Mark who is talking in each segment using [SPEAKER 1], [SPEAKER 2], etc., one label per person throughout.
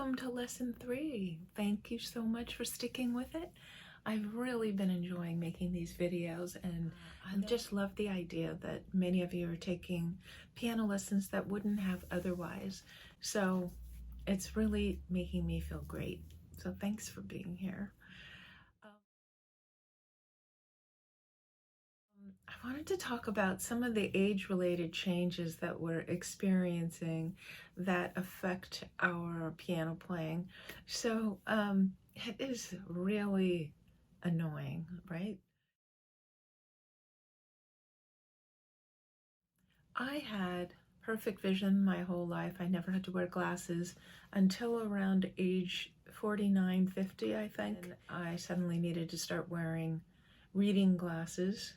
[SPEAKER 1] welcome to lesson 3. Thank you so much for sticking with it. I've really been enjoying making these videos, and I just love the idea that many of you are taking piano lessons that wouldn't have otherwise. So it's really making me feel great. So thanks for being here. I wanted to talk about some of the age-related changes that we're experiencing that affect our piano playing. So it is really annoying, right? I had perfect vision my whole life. I never had to wear glasses until around age 49, 50, I think. And I suddenly needed to start wearing reading glasses.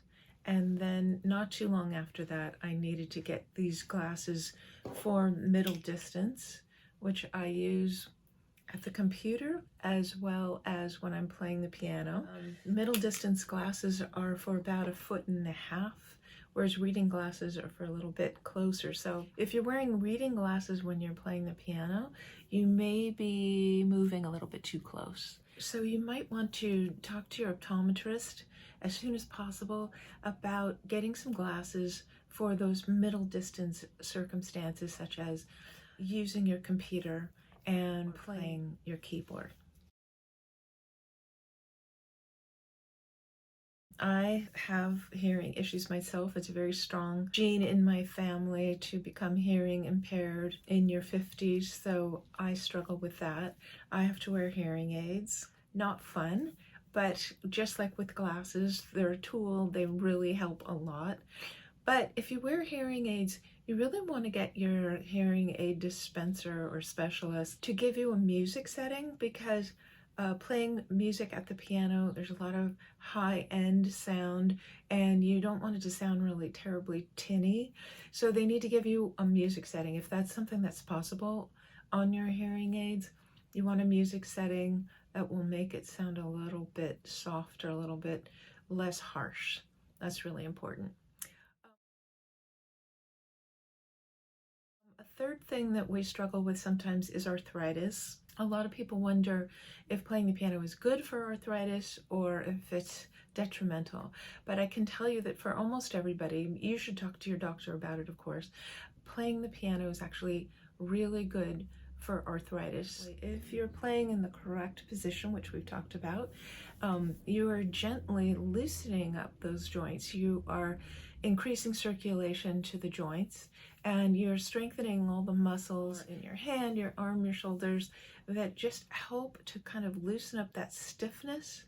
[SPEAKER 1] And then not too long after that, I needed to get these glasses for middle distance, which I use at the computer as well as when I'm playing the piano. Middle distance glasses are for about 1.5 feet, whereas reading glasses are for a little bit closer. So if you're wearing reading glasses when you're playing the piano, you may be moving a little bit too close. So you might want to talk to your optometrist as soon as possible about getting some glasses for those middle distance circumstances, such as using your computer and playing your keyboard. I have hearing issues myself. It's a very strong gene in my family to become hearing impaired in your 50s, so I struggle with that. I have to wear hearing aids. Not fun, but just like with glasses, they're a tool. They really help a lot. But if you wear hearing aids, you really want to get your hearing aid dispenser or specialist to give you a music setting, because playing music at the piano, there's a lot of high-end sound, and you don't want it to sound really terribly tinny. So they need to give you a music setting. If that's something that's possible on your hearing aids, you want a music setting that will make it sound a little bit softer, a little bit less harsh. That's really important. A third thing that we struggle with sometimes is arthritis. A lot of people wonder if playing the piano is good for arthritis or if it's detrimental. But I can tell you that for almost everybody, you should talk to your doctor about it, of course, playing the piano is actually really good for arthritis. If you're playing in the correct position, which we've talked about, you are gently loosening up those joints. You are increasing circulation to the joints, and you're strengthening all the muscles in your hand, your arm, your shoulders that just help to kind of loosen up that stiffness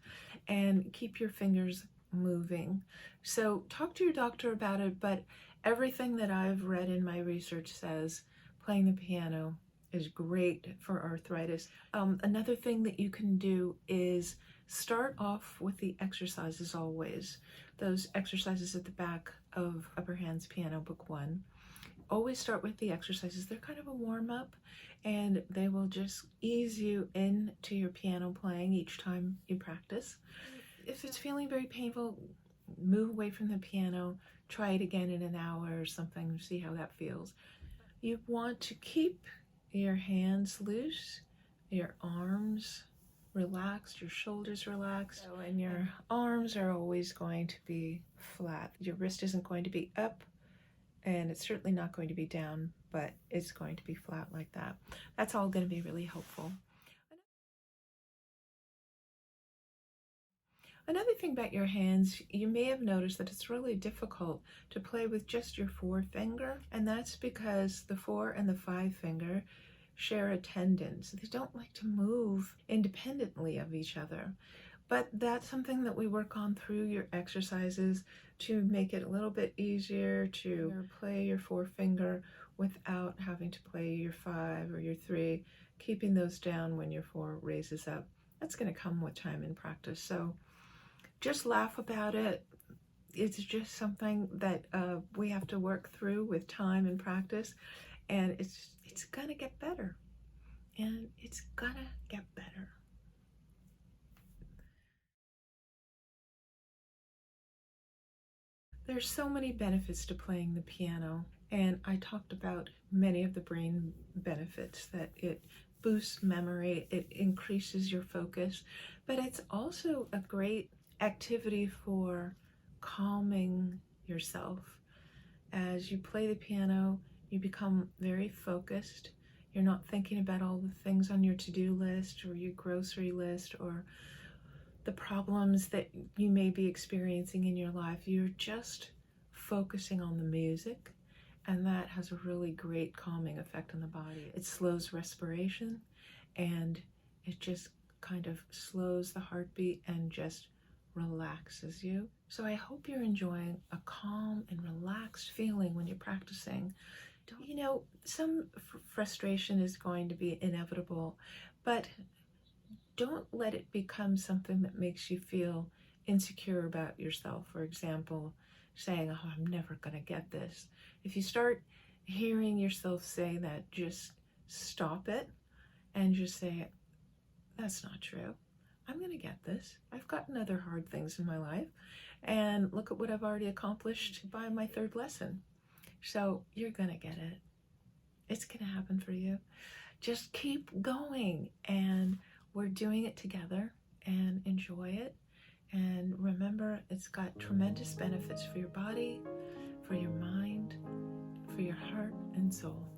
[SPEAKER 1] and keep your fingers moving. So talk to your doctor about it, but everything that I've read in my research says playing the piano is great for arthritis. Another thing that you can do is start off with the exercises always. Those exercises at the back of Upper Hands Piano Book 1. Always start with the exercises. They're kind of a warm-up, and they will just ease you into your piano playing each time you practice. If it's feeling very painful, move away from the piano, try it again in an hour or something, see how that feels. You want to keep your hands loose, your arms relaxed, your shoulders relaxed, and your arms are always going to be flat. Your wrist isn't going to be up, and it's certainly not going to be down, but it's going to be flat like that. That's all going to be really helpful. Another thing about your hands, you may have noticed that it's really difficult to play with just your forefinger, and that's because the 4 and the 5 finger share a tendon, so they don't like to move independently of each other. But that's something that we work on through your exercises to make it a little bit easier to play your forefinger without having to play your 5 or your 3, keeping those down when your 4 raises up. That's going to come with time and practice. So just laugh about it. It's just something that we have to work through with time and practice, and it's gonna get better, and it's gonna get better. There's so many benefits to playing the piano, and I talked about many of the brain benefits that it boosts memory, it increases your focus, but it's also a great activity for calming yourself. As you play the piano, you become very focused. You're not thinking about all the things on your to-do list or your grocery list or the problems that you may be experiencing in your life. You're just focusing on the music, and that has a really great calming effect on the body. It slows respiration, and it just kind of slows the heartbeat and just relaxes you. So I hope you're enjoying a calm and relaxed feeling when you're practicing. You know, some frustration is going to be inevitable, but don't let it become something that makes you feel insecure about yourself. For example, saying, oh, I'm never going to get this. If you start hearing yourself say that, just stop it and just say, that's not true. I'm going to get this. I've gotten other hard things in my life, and look at what I've already accomplished by my third lesson. So you're going to get it. It's going to happen for you. Just keep going, and we're doing it together, and enjoy it. And remember, it's got tremendous benefits for your body, for your mind, for your heart and soul.